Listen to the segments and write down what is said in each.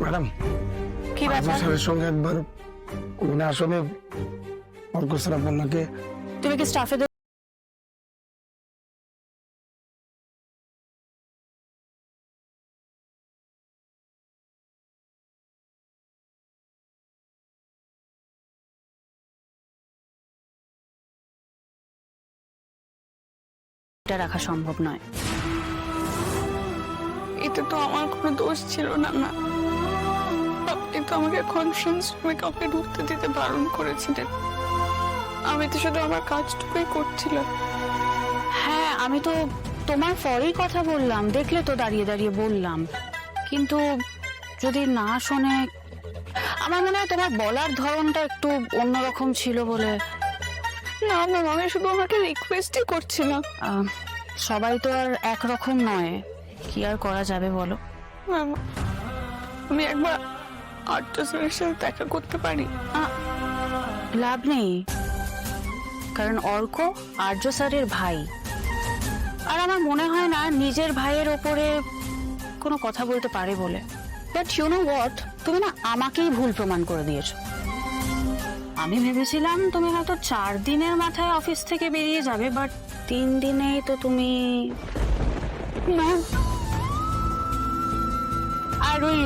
Madam, কি ব্যাপার? স্যারের সঙ্গে একবার মানে আসলে অর্ক স্যার আপনাকে তুমি কি স্টাফে এটা রাখা সম্ভব নয়। এটা তো আমার কোনো দোষ ছিল না না, আপনি তো আমাকে কনফারেন্স রুমে কাউকে ঢুকতে দিতে বারণ করেছিলেন। আমি তো শুধু আমার কাজটুকুই করছিলাম। হ্যাঁ, আমি তো তোমার পরেই কথা বললাম, দেখলে তো দাঁড়িয়ে দাঁড়িয়ে বললাম, কিন্তু যদি না শোনে, আমার মনে হয় তোমার বলার ধরনটা একটু অন্যরকম ছিল বলে। না ম্যাম, আমি শুধু আমাকে রিকোয়েস্টই করছিলাম। সবাই তো আর একরকম নয়, কি আর করা যাবে বলো। ম্যাম, আমি একবার আর্য স্যারের সাথে দেখা করতে পারি? লাভ নেই, কারণ অর্ক আর্য স্যারের ভাই, আর আমার মনে হয় না নিজের ভাইয়ের ওপরে কোনো কথা বলতে পারে বলে। বাট ইউ নো হোয়াট, তুমি না আমাকেই ভুল প্রমাণ করে দিয়েছো। আমি ভেবেছিলাম তুমি হয়তো 4 দিনের মাথায় অফিস থেকে বেরিয়ে যাবে, বাট 3 দিনেই তো তুমি। আর ওই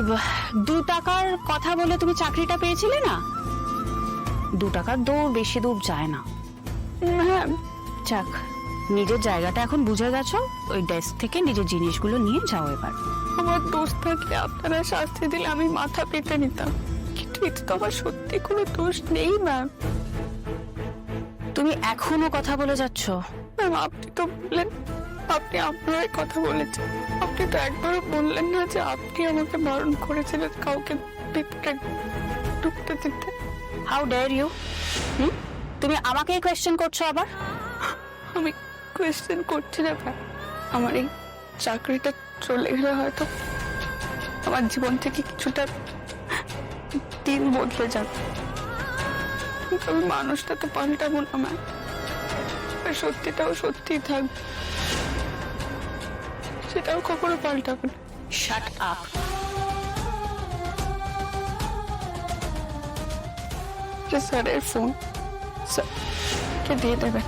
2 টাকার কথা বলে তুমি চাকরিটা পেয়েছিলে না, 2 টাকার দৌড় বেশি দূর যায় না। ম্যাম, যাক, নিজের জায়গাটা এখন বুঝে গেছো, ওই ডেস্ক থেকে নিজের জিনিসগুলো নিয়ে যাও এবার। আমার দোষ থাকলে আপনারা শাস্তি দিলে আমি মাথা পেতে নিতাম, কিন্তু এটা তো আমার সত্যি কোনো দোষ নেই ম্যাম। তুমি এখনো কথা বলে যাচ্ছ। ম্যাম, আপনি তো বললেন আপনি আপনার কথা বলেছেন, আপনি তো একবারও বললেন না যে আপনি আমাকে বারণ করেছিলেন কাউকে ভিতরে ঢুকতে দিতে। How dare you! তুমি আমাকেই কোয়েশ্চেন করছো আবার? আমি কোয়েশ্চেন করছি না ম্যাম, আমার এই চাকরিটা চলে গেলে হয়তো আমার জীবন থেকে কিছুটা দিন বদলে যাবে, কিন্তু আমি মানুষটা তো পাল্টাবো না ম্যাম, আর সত্যিটাও সত্যি থাকবে, সেটাও কখনো পাল্টাবে না। Shut up! স্যারের ফোন, স্যারকে দিয়ে দেবেন।